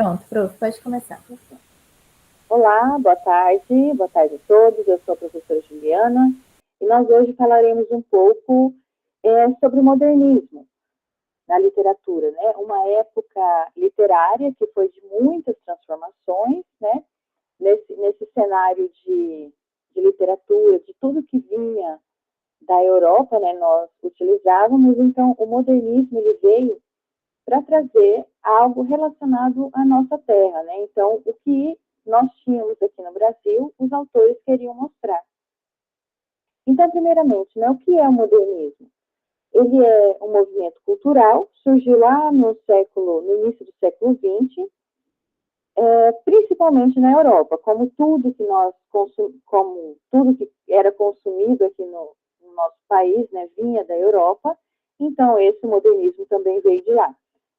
Pronto, prof, pode começar. Olá, boa tarde a todos. Eu sou a professora Juliana e nós hoje falaremos um pouco sobre o modernismo na literatura, né? Uma época literária que foi de muitas transformações, né? Nesse cenário de literatura, de tudo que vinha da Europa, né? Nós utilizávamos, então o modernismo ele veio para trazer algo relacionado à nossa terra, né? Então, o que nós tínhamos aqui no Brasil, os autores queriam mostrar. Então, primeiramente, né, o que é o modernismo? Ele é um movimento cultural, surgiu lá no início do século XX, principalmente na Europa, como tudo que era consumido aqui no nosso país, né, vinha da Europa, então esse modernismo também veio de lá.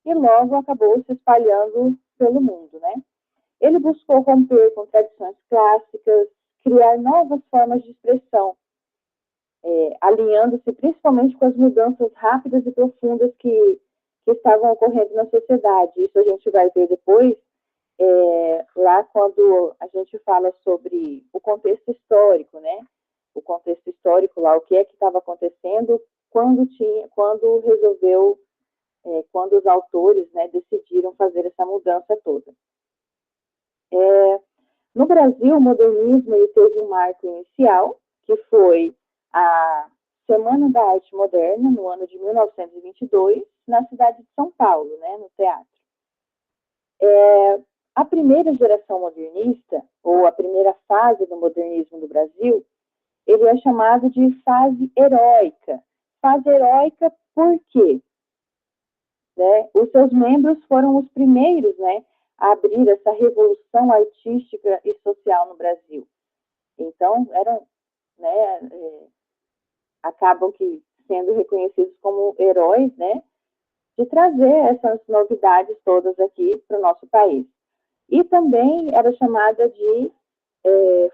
E logo acabou se espalhando pelo mundo, né? Ele buscou romper com tradições clássicas, criar novas formas de expressão, alinhando-se principalmente com as mudanças rápidas e profundas que estavam ocorrendo na sociedade. Isso a gente vai ver depois, lá quando a gente fala sobre o contexto histórico, né? O contexto histórico lá, o que é que estava acontecendo quando os autores, né, decidiram fazer essa mudança toda. No Brasil, o modernismo ele teve um marco inicial, que foi a Semana da Arte Moderna, no ano de 1922, na cidade de São Paulo, né, no teatro. A primeira geração modernista, ou a primeira fase do modernismo no Brasil, ele é chamado de fase heróica. Fase heróica por quê? Né? Os seus membros foram os primeiros, né, a abrir essa revolução artística e social no Brasil. Então, acabam que sendo reconhecidos como heróis, né, de trazer essas novidades todas aqui para o nosso país. E também era chamada de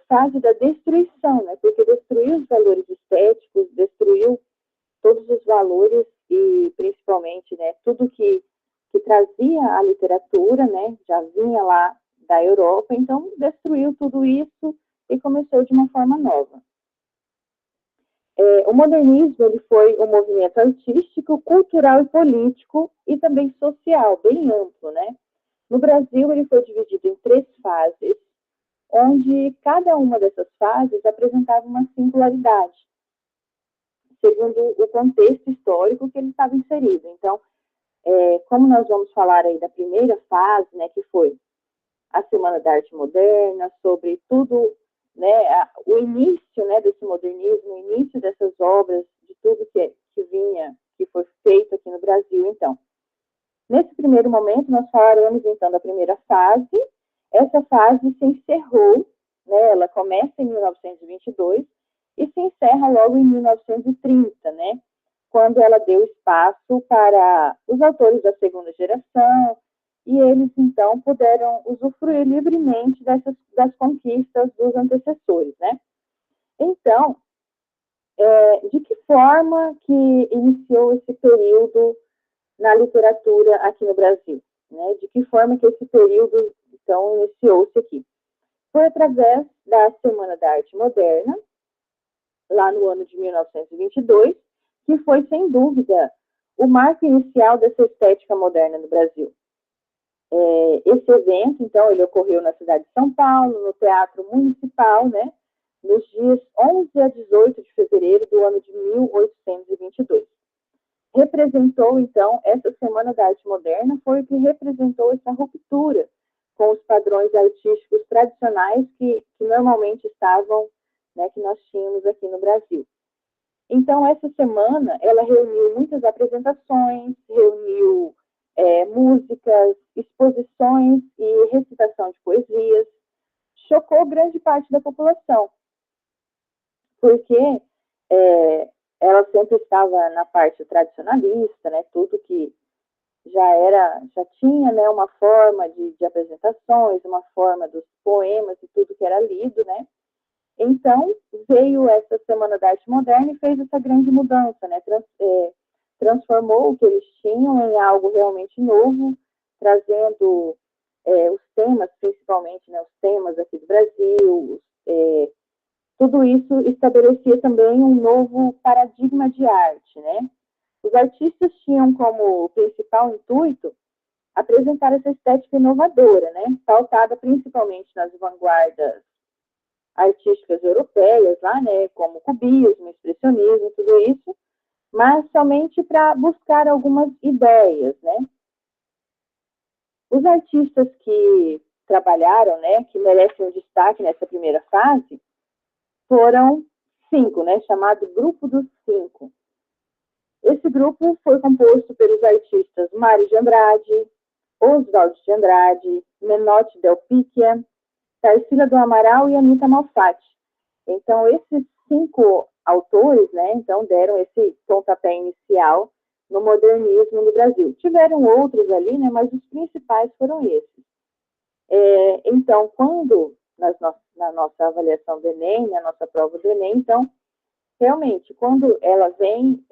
fase da destruição, né, porque destruiu os valores estéticos, destruiu todos os valores e principalmente, né, tudo que trazia a literatura, né, já vinha lá da Europa, então destruiu tudo isso e começou de uma forma nova. O modernismo ele foi um movimento artístico, cultural e político e também social, bem amplo, né? No Brasil ele foi dividido em 3 fases, onde cada uma dessas fases apresentava uma singularidade, segundo o contexto histórico que ele estava inserido. Então, como nós vamos falar aí da primeira fase, né, que foi a Semana da Arte Moderna, sobre tudo, né, o início, né, desse modernismo, o início dessas obras, de tudo que foi feito aqui no Brasil, então. Nesse primeiro momento, nós falaremos, então, da primeira fase. Essa fase se encerrou, né, ela começa em 1922 e se encerra logo em 1930, né, quando ela deu espaço para os autores da segunda geração, e eles, então, puderam usufruir livremente das conquistas dos antecessores, né? Então, de que forma que iniciou esse período na literatura aqui no Brasil? Né? De que forma que esse período, então, iniciou-se aqui? Foi através da Semana da Arte Moderna, lá no ano de 1922, que foi, sem dúvida, o marco inicial dessa estética moderna no Brasil. Esse evento, então, ele ocorreu na cidade de São Paulo, no Teatro Municipal, né, nos dias 11 a 18 de fevereiro do ano de 1822. Representou, então, essa Semana da Arte Moderna, foi o que representou essa ruptura com os padrões artísticos tradicionais que normalmente estavam, né, que nós tínhamos aqui no Brasil. Então, essa semana, ela reuniu muitas apresentações, reuniu músicas, exposições e recitação de poesias, chocou grande parte da população, porque ela sempre estava na parte tradicionalista, né, tudo que já tinha, né, uma forma de apresentações, uma forma dos poemas e tudo que era lido, né. Então, veio essa Semana da Arte Moderna e fez essa grande mudança, né, transformou o que eles tinham em algo realmente novo, trazendo os temas, principalmente, né, os temas aqui do Brasil, tudo isso estabelecia também um novo paradigma de arte, né? Os artistas tinham como principal intuito apresentar essa estética inovadora, né? Pautada principalmente nas vanguardas artísticas europeias, lá, né? Como o cubismo, expressionismo, tudo isso, mas somente para buscar algumas ideias, né? Os artistas que trabalharam, né? Que merecem um destaque nessa primeira fase, foram 5, né? Chamado Grupo dos 5. Esse grupo foi composto pelos artistas Mário de Andrade, Oswaldo de Andrade, Menotti Del Picchia, Tarsila do Amaral e Anita Malfatti. Então, esses 5 autores, né, então, deram esse pontapé inicial no modernismo no Brasil. Tiveram outros ali, né, mas os principais foram esses. Então, quando, na nossa avaliação do Enem, na nossa prova do Enem, então, realmente, quando ela vem,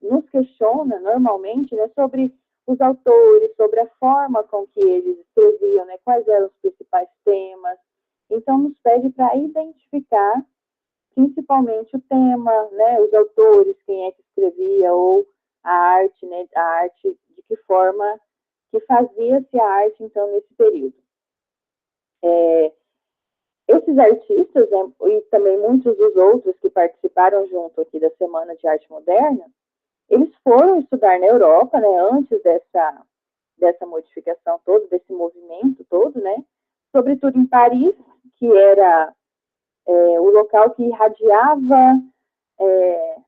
nos questiona normalmente, né, sobre os autores, sobre a forma com que eles escreviam, né, quais eram os principais temas. Então, nos pede para identificar principalmente o tema, né, os autores, quem é que escrevia, ou a arte, né, a arte, de que forma que fazia-se a arte, então, nesse período. Esses artistas, né, e também muitos dos outros que participaram junto aqui da Semana de Arte Moderna, eles foram estudar na Europa, né, antes dessa modificação toda, desse movimento todo, né, sobretudo em Paris, que era o local que irradiava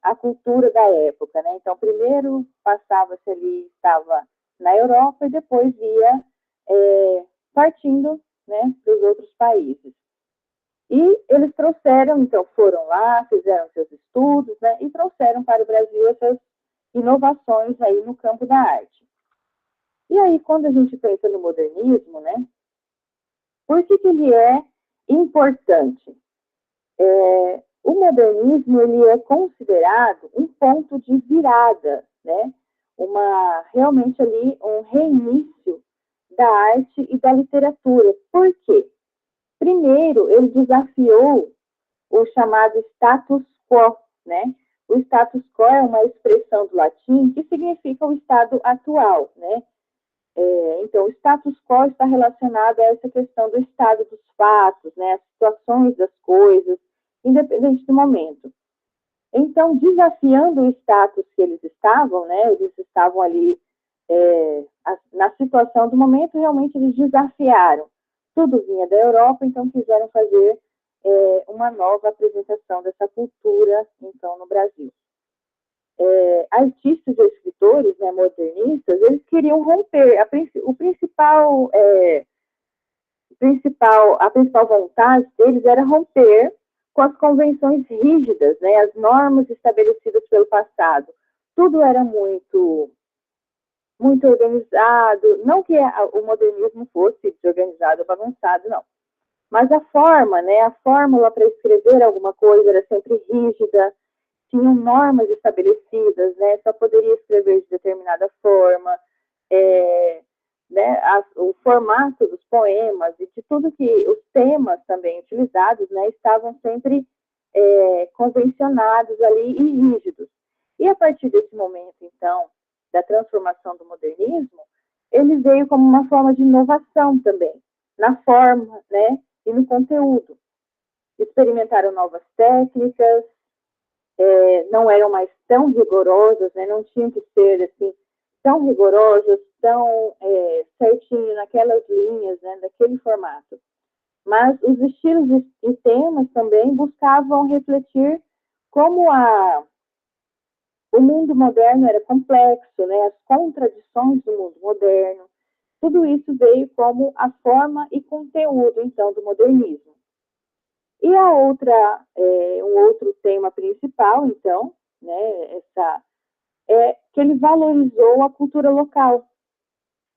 a cultura da época, né. Então, primeiro passava-se ali, estava na Europa, e depois ia partindo, né, para os outros países. E eles trouxeram, então, foram lá, fizeram seus estudos, né, e trouxeram para o Brasil essas inovações aí no campo da arte. E aí, quando a gente pensa no modernismo, né, por que ele é importante? O modernismo, ele é considerado um ponto de virada, né, realmente ali um reinício da arte e da literatura. Por quê? Primeiro, ele desafiou o chamado status quo, né? O status quo é uma expressão do latim que significa o estado atual, né? Então, o status quo está relacionado a essa questão do estado dos fatos, né? As situações das coisas, independente do momento. Então, desafiando o status que eles estavam, né? Eles estavam ali na situação do momento, realmente eles desafiaram. Tudo vinha da Europa, então quiseram fazer uma nova apresentação dessa cultura, então, no Brasil. Artistas e escritores, né, modernistas, eles queriam romper. A principal vontade deles era romper com as convenções rígidas, né, as normas estabelecidas pelo passado. Tudo era muito organizado, não que o modernismo fosse desorganizado, bagunçado, não. Mas a forma, né, a fórmula para escrever alguma coisa era sempre rígida, tinham normas estabelecidas, né, só poderia escrever de determinada forma, né, o formato dos poemas e de tudo que os temas também utilizados, né, estavam sempre convencionados ali e rígidos. E a partir desse momento, então, da transformação do modernismo, ele veio como uma forma de inovação também, na forma, né, e no conteúdo. Experimentaram novas técnicas, não eram mais tão rigorosas, né, não tinham que ser assim, tão rigorosas, tão certinho naquelas linhas, né, daquele formato. Mas os estilos e temas também buscavam refletir como o mundo moderno era complexo, né, as contradições do mundo moderno. Tudo isso veio como a forma e conteúdo, então, do modernismo. E um outro tema principal, então, né, é que ele valorizou a cultura local.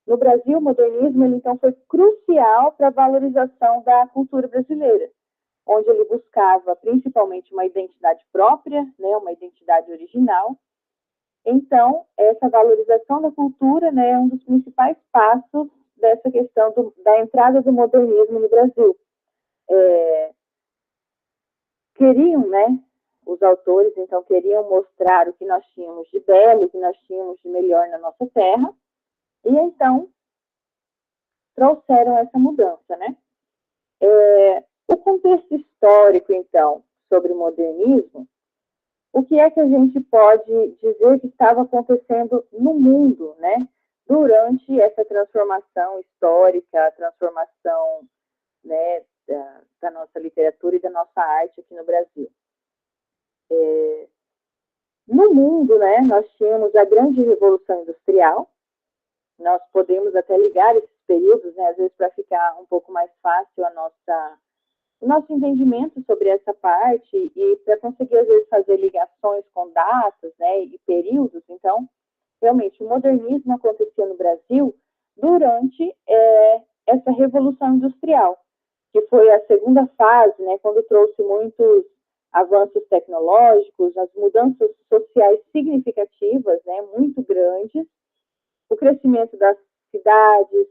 No Brasil, o modernismo, ele, então, foi crucial para a valorização da cultura brasileira, onde ele buscava principalmente uma identidade própria, né, uma identidade original. Então, essa valorização da cultura, né, é um dos principais passos dessa questão da entrada do modernismo no Brasil. Queriam, né, os autores, então, queriam mostrar o que nós tínhamos de belo, o que nós tínhamos de melhor na nossa terra, e então trouxeram essa mudança, né? O contexto histórico, então, sobre o modernismo, o que é que a gente pode dizer que estava acontecendo no mundo, né? Durante essa transformação histórica, a transformação, né, da nossa literatura e da nossa arte aqui no Brasil. No mundo, né, nós tínhamos a grande revolução industrial. Nós podemos até ligar esses períodos, né, às vezes para ficar um pouco mais fácil o nosso entendimento sobre essa parte e para conseguir, às vezes, fazer ligações com datas, né, e períodos. Então, realmente, o modernismo acontecia no Brasil durante essa revolução industrial, que foi a segunda fase, né, quando trouxe muitos avanços tecnológicos, as mudanças sociais significativas, né, muito grandes, o crescimento das cidades,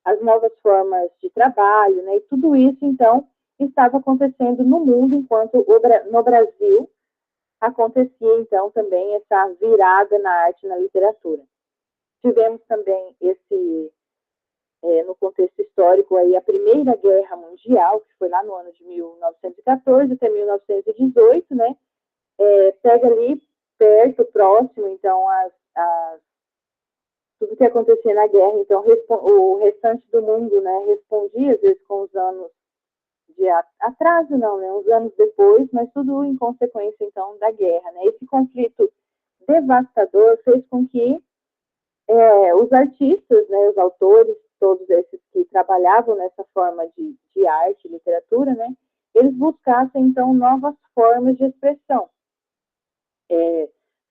as novas formas de trabalho, né, e tudo isso, então, estava acontecendo no mundo, enquanto no Brasil acontecia, então, também essa virada na arte e na literatura. Tivemos também no contexto histórico, aí, a Primeira Guerra Mundial, que foi lá no ano de 1914 até 1918, né? Pega ali perto, próximo, então, tudo que acontecia na guerra. Então, o restante do mundo, né, respondia, às vezes, com os anos de atraso, não, né, uns anos depois, mas tudo em consequência, então, da guerra, né? Esse conflito devastador fez com que os artistas, né, os autores, todos esses que trabalhavam nessa forma de arte, literatura, né, eles buscassem, então, novas formas de expressão.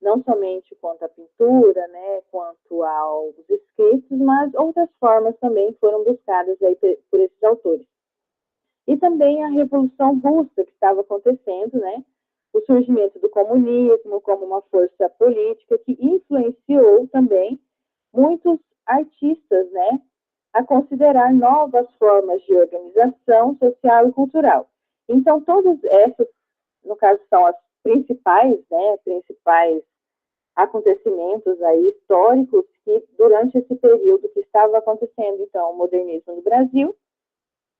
Não somente quanto à pintura, né, quanto aos escritos, mas outras formas também foram buscadas aí por esses autores. E também a Revolução Russa que estava acontecendo, né, o surgimento do comunismo como uma força política que influenciou também muitos artistas, né, a considerar novas formas de organização social e cultural. Então, todas essas, no caso, são as principais acontecimentos aí históricos que durante esse período que estava acontecendo, então, o modernismo no Brasil,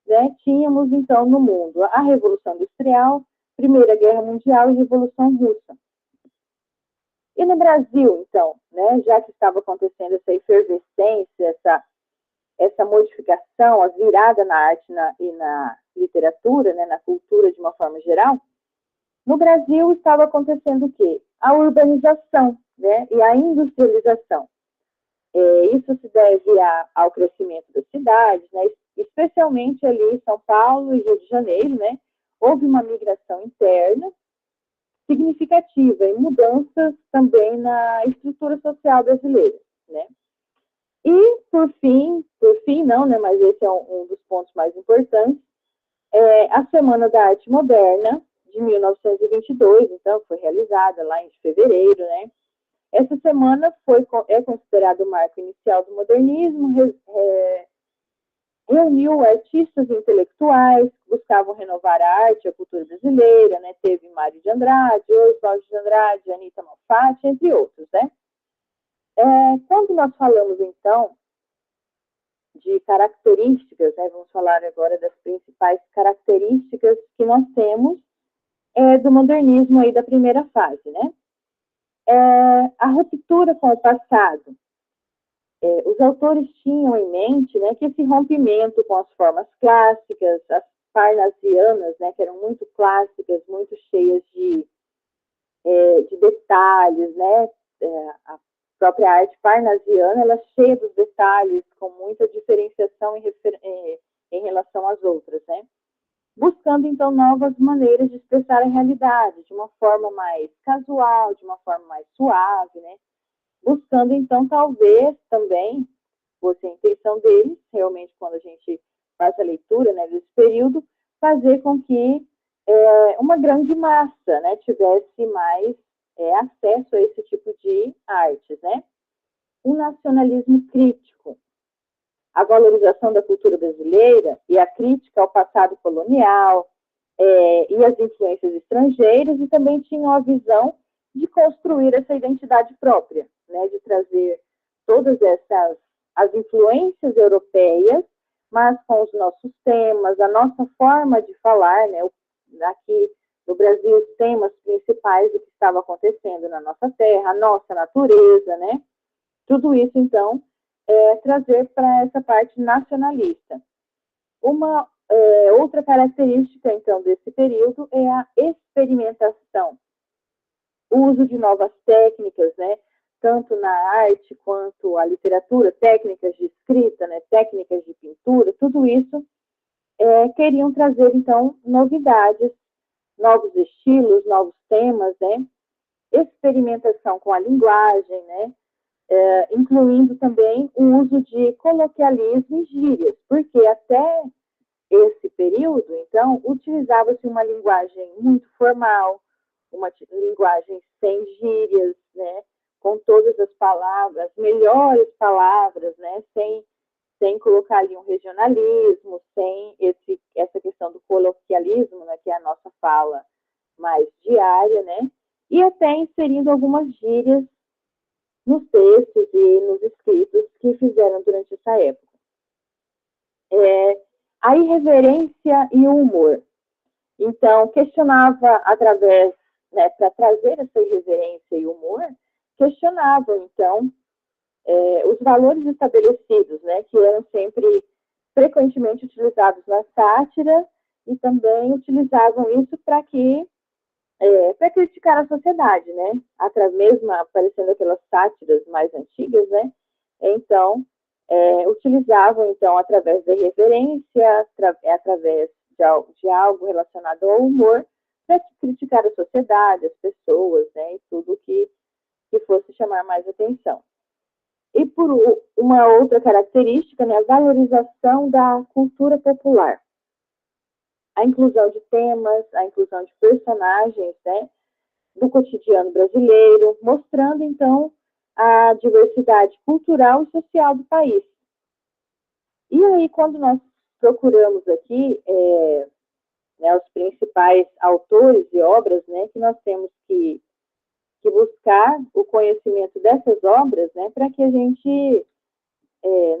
né, tínhamos, então, no mundo a Revolução Industrial, Primeira Guerra Mundial e Revolução Russa. E no Brasil, então, né, já que estava acontecendo essa efervescência, essa modificação, a virada na arte e na literatura, né, na cultura de uma forma geral, no Brasil estava acontecendo o quê? A urbanização, né, e a industrialização. Isso se deve ao crescimento das cidades, né, especialmente ali em São Paulo e Rio de Janeiro, né, houve uma migração interna significativa e mudanças também na estrutura social brasileira, né. E, por fim não, né, mas esse é um dos pontos mais importantes, a Semana da Arte Moderna, de 1922, então, foi realizada lá em fevereiro, né. Essa semana é considerado o marco inicial do modernismo, reuniu artistas intelectuais que buscavam renovar a arte e a cultura brasileira, né? Teve Mário de Andrade, Oswald de Andrade, Anita Malfatti, entre outros, né? Quando nós falamos, então, de características, né? Vamos falar agora das principais características que nós temos do modernismo aí da primeira fase, né? A ruptura com o passado. Os autores tinham em mente, né, que esse rompimento com as formas clássicas, as parnasianas, né, que eram muito clássicas, muito cheias de detalhes, né, a própria arte parnasiana, ela é cheia dos detalhes, com muita diferenciação em relação às outras, né, buscando, então, novas maneiras de expressar a realidade, de uma forma mais casual, de uma forma mais suave, né, buscando, então, talvez também, fosse a intenção deles, realmente, quando a gente faz a leitura, né, desse período, fazer com que uma grande massa, né, tivesse mais acesso a esse tipo de artes, né. O nacionalismo crítico. a valorização da cultura brasileira e a crítica ao passado colonial e as influências estrangeiras, e também tinham a visão de construir essa identidade própria, né, de trazer todas as influências europeias, mas com os nossos temas, a nossa forma de falar, né, aqui no Brasil, os temas principais do que estava acontecendo na nossa terra, a nossa natureza, né, tudo isso, então, trazer para essa parte nacionalista. Uma outra característica, então, desse período é a experimentação, o uso de novas técnicas, né, tanto na arte quanto a literatura, técnicas de escrita, né, técnicas de pintura, tudo isso queriam trazer, então, novidades, novos estilos, novos temas, né, experimentação com a linguagem, né, incluindo também o uso de coloquialismo e gírias, porque até esse período, então, utilizava-se uma linguagem muito formal, uma linguagem sem gírias, né, com todas as palavras, as melhores palavras, né, sem colocar ali um regionalismo, sem essa questão do coloquialismo, né, que é a nossa fala mais diária, né, e até inserindo algumas gírias nos textos e nos escritos que fizeram durante essa época. A irreverência e o humor. Então, questionava através, né, para trazer essa irreverência e humor, questionavam, então, os valores estabelecidos, né, que eram sempre frequentemente utilizados na sátira, e também utilizavam isso para criticar a sociedade, né, mesmo aparecendo aquelas sátiras mais antigas, né, então, utilizavam, então, através da irreverência, através de algo relacionado ao humor, para criticar a sociedade, as pessoas, né, e tudo que fosse chamar mais atenção. E por uma outra característica, né, a valorização da cultura popular. A inclusão de temas, a inclusão de personagens, né, do cotidiano brasileiro, mostrando, então, a diversidade cultural e social do país. E aí, quando nós procuramos aqui né, os principais autores e obras, né, que nós temos que buscar o conhecimento dessas obras, né, para que a gente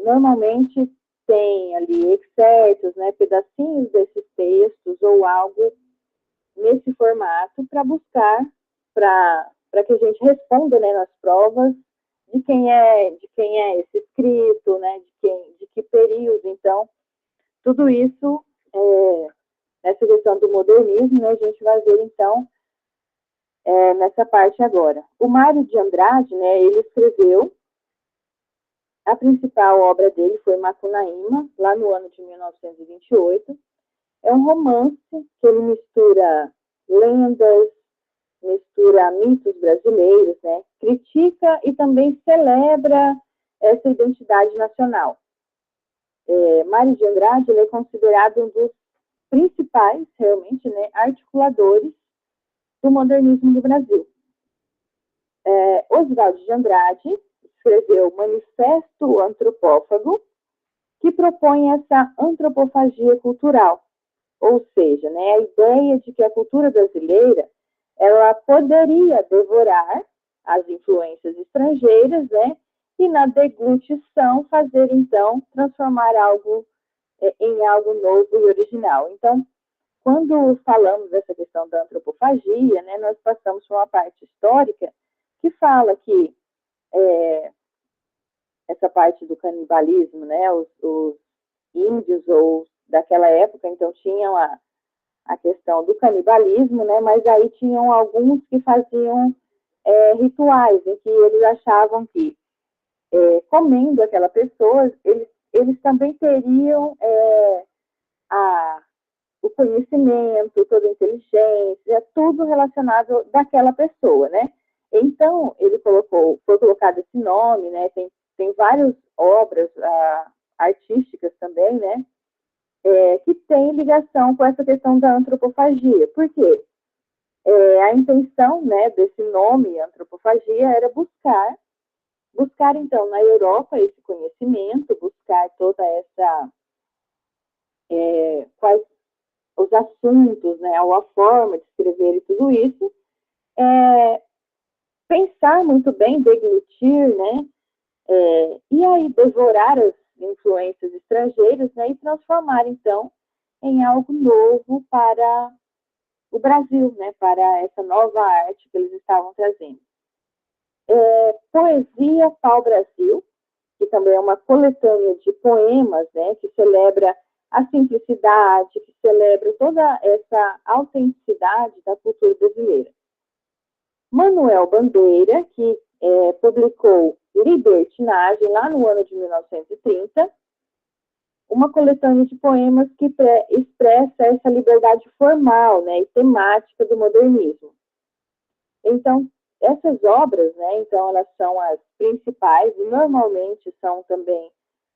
normalmente tem ali excertos, né, pedacinhos desses textos ou algo nesse formato para buscar, para que a gente responda, né, nas provas de quem é esse escrito, né, de que período. Então, tudo isso, nessa questão do modernismo, né, a gente vai ver, então, nessa parte agora. O Mário de Andrade, né, ele escreveu, a principal obra dele foi Macunaíma, lá no ano de 1928. É um romance que ele mistura lendas, mistura mitos brasileiros, né, critica e também celebra essa identidade nacional. Mário de Andrade, ele é considerado um dos principais, realmente, né, articuladores do modernismo no Brasil. Oswald de Andrade escreveu Manifesto Antropófago, que propõe essa antropofagia cultural, ou seja, né, a ideia de que a cultura brasileira ela poderia devorar as influências estrangeiras, né, e na deglutição fazer, então, transformar algo em algo novo e original. Então, quando falamos dessa questão da antropofagia, né, nós passamos por uma parte histórica que fala que essa parte do canibalismo, né, os índios ou daquela época, então, tinham a questão do canibalismo, né, mas aí tinham alguns que faziam rituais, em que eles achavam que, comendo aquela pessoa, eles também teriam o conhecimento, toda a inteligência, tudo relacionado daquela pessoa, né? Então, foi colocado esse nome, né? Tem várias obras artísticas também, né? Que tem ligação com essa questão da antropofagia. Por quê? A intenção, né, desse nome, antropofagia, era buscar buscar, então, na Europa esse conhecimento, buscar toda essa, quais os assuntos, né, ou a forma de escrever e tudo isso, pensar muito bem, deglutir, né, e aí devorar as influências estrangeiras, né, e transformar, então, em algo novo para o Brasil, né, para essa nova arte que eles estavam trazendo. Poesia Pau Brasil, que também é uma coletânea de poemas, né, que celebra a simplicidade, que celebra toda essa autenticidade da cultura brasileira. Manuel Bandeira, que publicou Libertinagem, lá no ano de 1930, uma coletânea de poemas que expressa essa liberdade formal, né, e temática do modernismo. Então, essas obras, né, então, elas são as principais e normalmente são também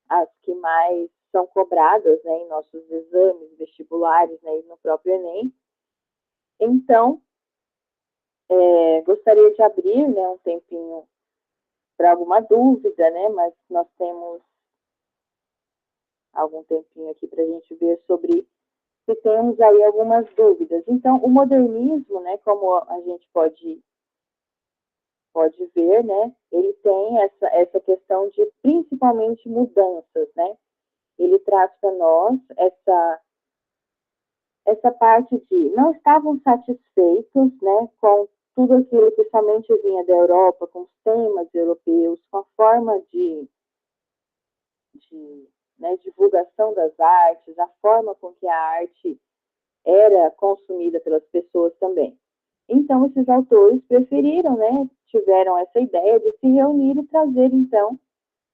as que mais são cobradas, né, em nossos exames vestibulares, né, e no próprio Enem. Então, gostaria de abrir, né, um tempinho para alguma dúvida, né, mas nós temos algum tempinho aqui para a gente ver sobre se temos aí algumas dúvidas. Então, o modernismo, né, como a gente pode ver, né, ele tem essa questão de principalmente mudanças, né? Ele traz para nós essa parte de não estavam satisfeitos, né, com tudo aquilo que somente vinha da Europa, com os temas europeus, com a forma de né, divulgação das artes, a forma com que a arte era consumida pelas pessoas também. Então, esses autores preferiram, né, tiveram essa ideia de se reunir e trazer, então,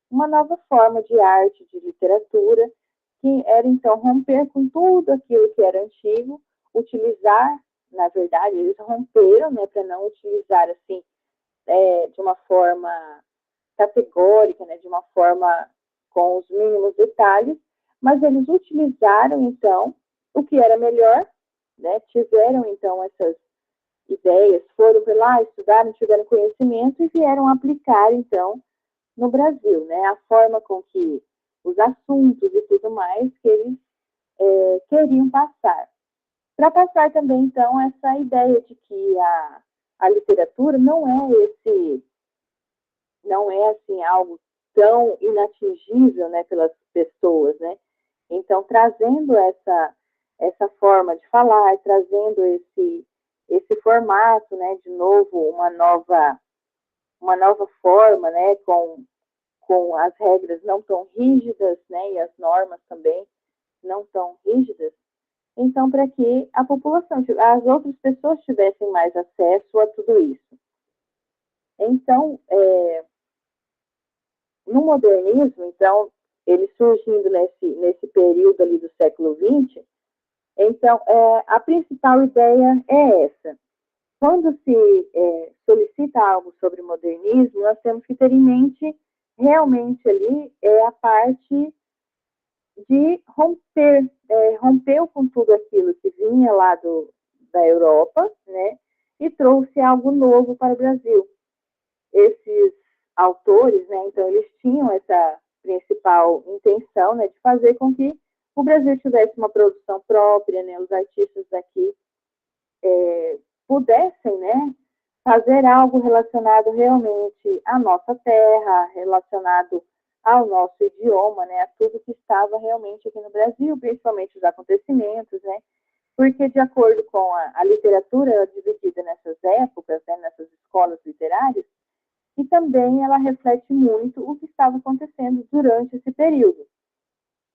uma nova forma de arte, de literatura, que era, então, romper com tudo aquilo que era antigo, utilizar, na verdade, eles romperam, né, para não utilizar, assim, de uma forma categórica, né, de uma forma com os mínimos detalhes, mas eles utilizaram, então, o que era melhor, né, tiveram, então, essas ideias, foram lá, estudaram, tiveram conhecimento e vieram aplicar, então, no Brasil, né, a forma com que os assuntos e tudo mais que eles queriam passar. Para passar também, então, essa ideia de que a literatura não é assim algo tão inatingível, né, pelas pessoas, né? Então, trazendo essa forma de falar, trazendo esse formato, né, de novo, uma nova forma, né, com as regras não tão rígidas, né, e as normas também não tão rígidas. Então, para que a população, as outras pessoas tivessem mais acesso a tudo isso. Então, no modernismo, então, ele surgindo nesse período ali do século XX, então, a principal ideia é essa. Quando se solicita algo sobre modernismo, nós temos que ter em mente realmente ali a parte de rompeu com tudo aquilo que vinha lá da Europa, né, e trouxe algo novo para o Brasil. Esses autores, né, então eles tinham essa principal intenção, né, de fazer com que o Brasil tivesse uma produção própria, né, os artistas daqui pudessem, né, fazer algo relacionado realmente à nossa terra, relacionado ao nosso idioma, né, a tudo que estava realmente aqui no Brasil, principalmente os acontecimentos, né, porque de acordo com a literatura dividida nessas épocas, né, nessas escolas literárias, e também ela reflete muito o que estava acontecendo durante esse período.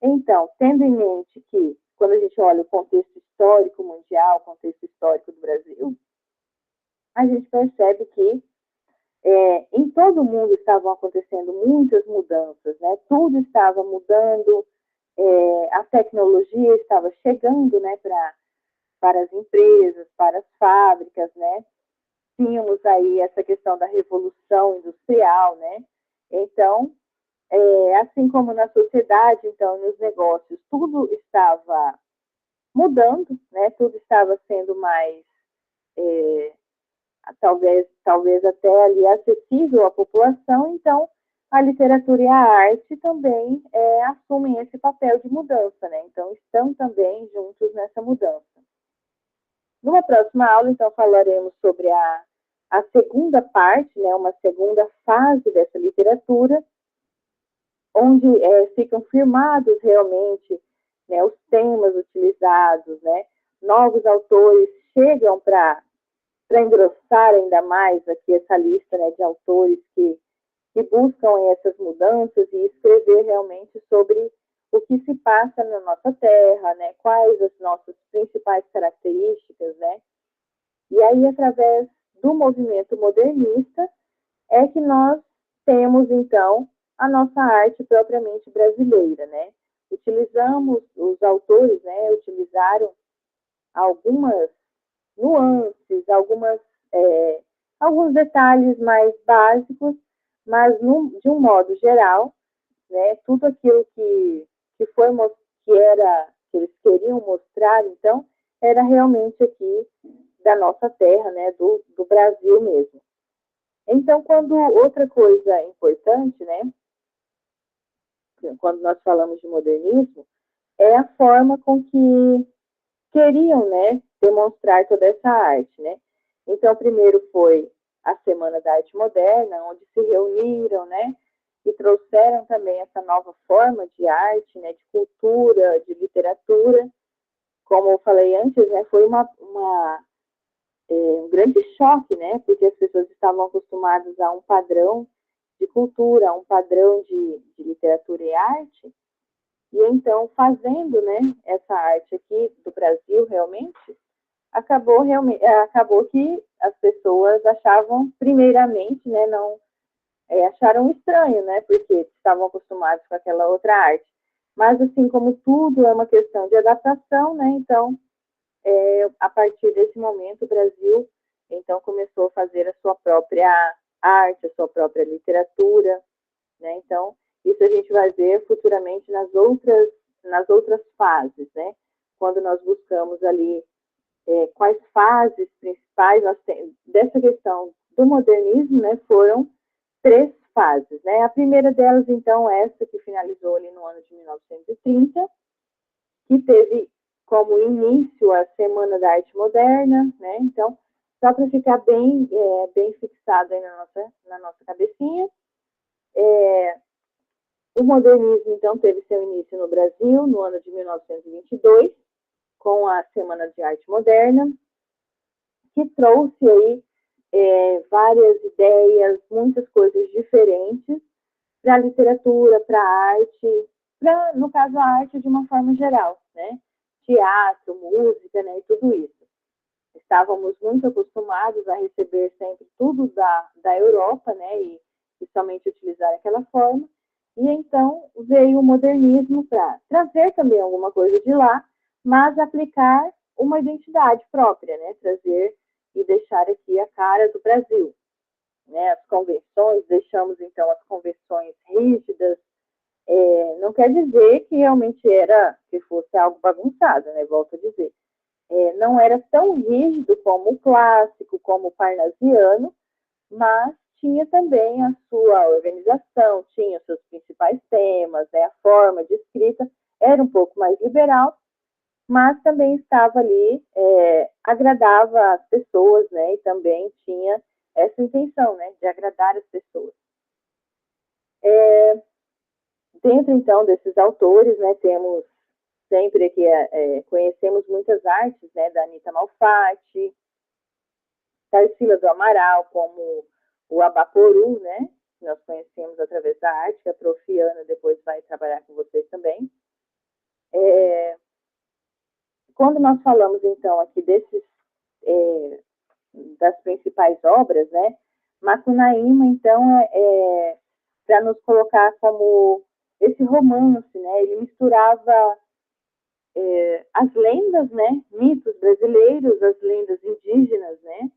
Então, tendo em mente que, quando a gente olha o contexto histórico mundial, o contexto histórico do Brasil, a gente percebe que em todo o mundo estavam acontecendo muitas mudanças, né? Tudo estava mudando, a tecnologia estava chegando, né, para as empresas, para as fábricas, né? Tínhamos aí essa questão da revolução industrial, né? Então, assim como na sociedade, então, nos negócios, tudo estava mudando, né? Tudo estava sendo mais, talvez até ali acessível à população. Então, a literatura e a arte também assumem esse papel de mudança, né? Então, estão também juntos nessa mudança. Numa próxima aula, então, falaremos sobre a segunda parte, né? Uma segunda fase dessa literatura, onde ficam firmados realmente, né, os temas utilizados, né? Novos autores chegam para engrossar ainda mais aqui essa lista, né, de autores que buscam essas mudanças e escrever realmente sobre o que se passa na nossa terra, né, quais as nossas principais características, né, e aí através do movimento modernista é que nós temos então a nossa arte propriamente brasileira, né, utilizamos, os autores, né, utilizaram algumas nuances, alguns detalhes mais básicos, mas de um modo geral, né, tudo aquilo foi que eles queriam mostrar, então, era realmente aqui da nossa terra, né, do Brasil mesmo. Então, quando outra coisa importante, né, quando nós falamos de modernismo, é a forma com que queriam, né, demonstrar toda essa arte, né. Então, primeiro foi a Semana da Arte Moderna, onde se reuniram, né, e trouxeram também essa nova forma de arte, né, de cultura, de literatura. Como eu falei antes, né, foi um grande choque, né, porque as pessoas estavam acostumadas a um padrão de cultura, a um padrão de literatura e arte, e então, fazendo, né, essa arte aqui do Brasil, realmente, acabou que as pessoas achavam, primeiramente, né, não acharam estranho, né, porque estavam acostumados com aquela outra arte. Mas, assim, como tudo é uma questão de adaptação, né, então, a partir desse momento, o Brasil, então, começou a fazer a sua própria arte, a sua própria literatura, né, então, isso a gente vai ver futuramente nas outras fases, né, quando nós buscamos ali quais fases principais nós temos dessa questão do modernismo, né, foram 3 fases, né? A primeira delas, então, essa que finalizou ali no ano de 1930, que teve como início a Semana da Arte Moderna, né? Então, só para ficar bem fixado aí na nossa cabecinha, o modernismo, então, teve seu início no Brasil no ano de 1922, com a Semana de Arte Moderna, que trouxe aí várias ideias, muitas coisas diferentes para a literatura, para a arte, no caso, a arte de uma forma geral, né? Teatro, música, né? E tudo isso. Estávamos muito acostumados a receber sempre tudo da Europa, né? E somente utilizar aquela forma. E então veio o modernismo para trazer também alguma coisa de lá, mas aplicar uma identidade própria, né? Trazer e deixar aqui a cara do Brasil. Né, as convenções, deixamos então as convenções rígidas, não quer dizer que realmente que fosse algo bagunçado, né, volto a dizer. Não era tão rígido como o clássico, como o parnasiano, mas tinha também a sua organização, tinha os seus principais temas, né, a forma de escrita era um pouco mais liberal, mas também estava ali, agradava as pessoas, né, e também tinha essa intenção, né, de agradar as pessoas. Dentro, então, desses autores, né, temos sempre aqui, conhecemos muitas artes, né, da Anita Malfatti, Tarsila do Amaral, como o Abaporu, né, que nós conhecemos através da arte, que a Profiana depois vai trabalhar com vocês também. Quando nós falamos, então, aqui das principais obras, né, Macunaíma, então, para nos colocar como esse romance, né, ele misturava as lendas, né, mitos brasileiros, as lendas indígenas, né,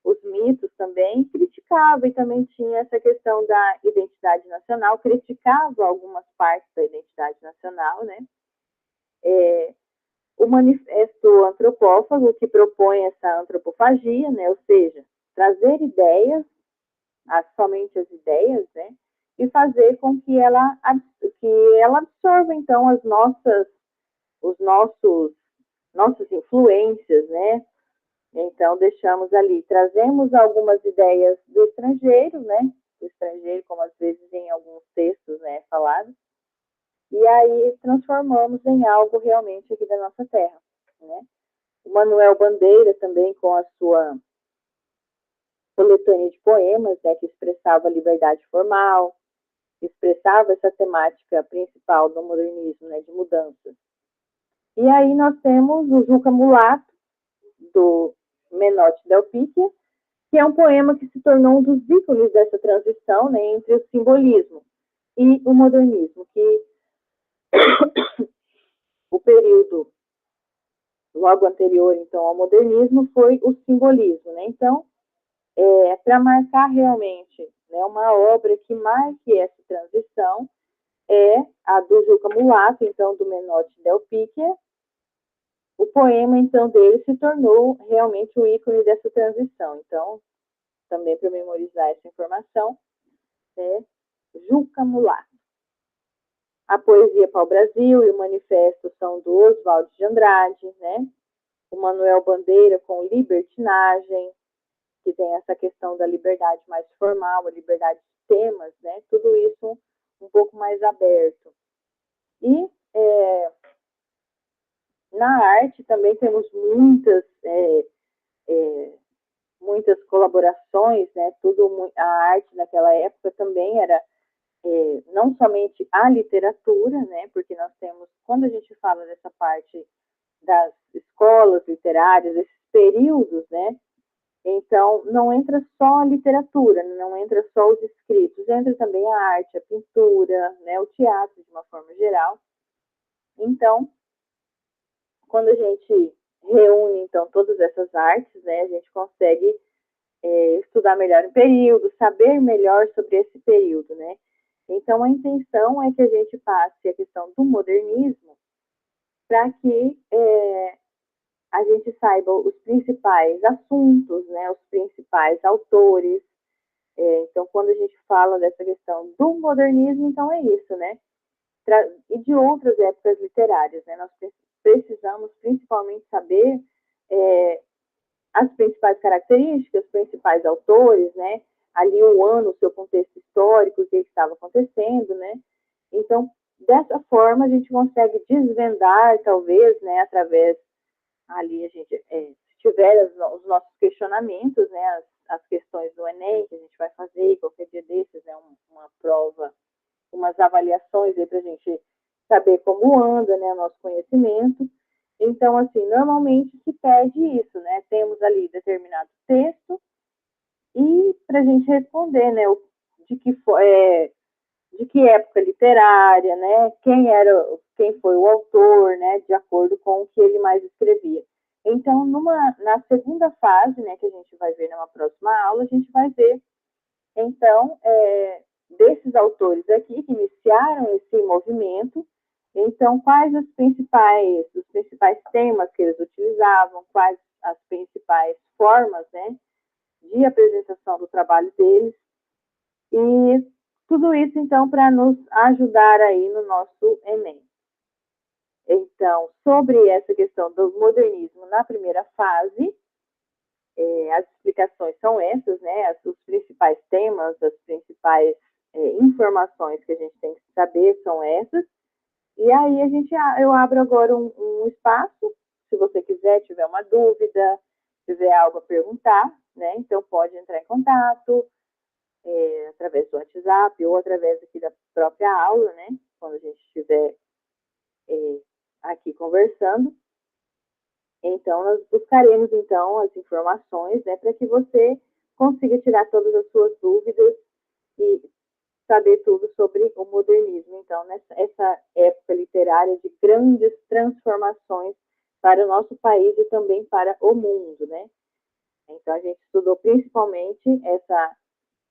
os mitos também, criticava e também tinha essa questão da identidade nacional, criticava algumas partes da identidade nacional, né, o manifesto antropófago, que propõe essa antropofagia, né, ou seja, trazer ideias, somente as ideias, né, e fazer com que ela absorva, então, nossas influências, né? Então, deixamos ali, trazemos algumas ideias do estrangeiro, né? Do estrangeiro, como às vezes em alguns textos, né, falado, e aí transformamos em algo realmente aqui da nossa terra, né? O Manuel Bandeira também, com a sua coletânea de poemas, né, que expressava a liberdade formal, expressava essa temática principal do modernismo, né, de mudanças. E aí nós temos o Juca Mulato, do Menotti Del Picchia, que é um poema que se tornou um dos ícones dessa transição, né, entre o simbolismo e o modernismo, que o período logo anterior, então, ao modernismo foi o simbolismo, né? Então, para marcar realmente, né, uma obra que marque essa transição é a do Juca Mulato, então, do Menotti Del Picchia. O poema, então, dele se tornou realmente o ícone dessa transição. Então, também para memorizar essa informação, é Juca Mulato. A Poesia para o Brasil e o Manifesto são do Oswald de Andrade, né? O Manuel Bandeira com Libertinagem, que tem essa questão da liberdade mais formal, a liberdade de temas, né? Tudo isso um pouco mais aberto. E na arte também temos muitas colaborações, né? A arte naquela época também era não somente a literatura, né? Porque nós temos, quando a gente fala dessa parte das escolas literárias, esses períodos, né? Então, não entra só a literatura, não entra só os escritos, entra também a arte, a pintura, né, o teatro, de uma forma geral. Então, quando a gente reúne, então, todas essas artes, né, a gente consegue estudar melhor o período, saber melhor sobre esse período, né. Então, a intenção é que a gente passe a questão do modernismo para que a gente saiba os principais assuntos, né, os principais autores. Então, quando a gente fala dessa questão do modernismo, então é isso, né? E de outras épocas literárias, né? Nós precisamos principalmente saber as principais características, os principais autores, né? Ali o ano, o seu contexto histórico, o que estava acontecendo, né? Então, dessa forma, a gente consegue desvendar, talvez, né? Através ali a gente, se tiver os nossos questionamentos, né? As questões do Enem, que a gente vai fazer qualquer dia desses, né? Uma prova, umas avaliações aí para a gente saber como anda, né? O nosso conhecimento. Então, assim, normalmente se pede isso, né? Temos ali determinado texto e para a gente responder, né? De que época literária, né? Quem foi o autor, né? De acordo com o que ele mais escrevia. Então, na segunda fase, né? Que a gente vai ver numa próxima aula, a gente vai ver, então, desses autores aqui que iniciaram esse movimento. Então, quais os principais temas que eles utilizavam, quais as principais formas, né, de apresentação do trabalho deles, e tudo isso, então, para nos ajudar aí no nosso Enem. Então, sobre essa questão do modernismo na primeira fase, as explicações são essas, né, os principais temas, as principais informações que a gente tem que saber são essas. E aí eu abro agora um espaço, se você quiser, tiver uma dúvida, tiver algo a perguntar, né? Então pode entrar em contato através do WhatsApp ou através aqui da própria aula, né? Quando a gente estiver aqui conversando. Então nós buscaremos então as informações, né, para que você consiga tirar todas as suas dúvidas e saber tudo sobre o modernismo. Então, nessa época literária de grandes transformações para o nosso país e também para o mundo, né? Então, a gente estudou principalmente essa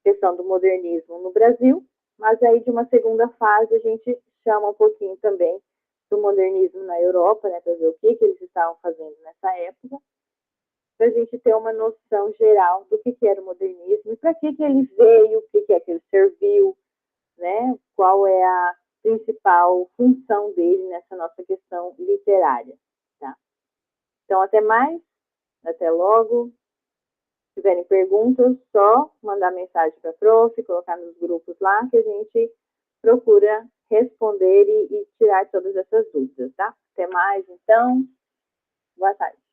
questão do modernismo no Brasil, mas aí de uma segunda fase a gente chama um pouquinho também do modernismo na Europa, né, para ver o que eles estavam fazendo nessa época, para a gente ter uma noção geral do que era o modernismo e para que ele veio, o que é que ele serviu, né? Qual é a principal função dele nessa nossa questão literária, tá? Então, até mais, até logo. Se tiverem perguntas, só mandar mensagem para a prof, colocar nos grupos lá, que a gente procura responder e tirar todas essas dúvidas, tá? Até mais, então. Boa tarde.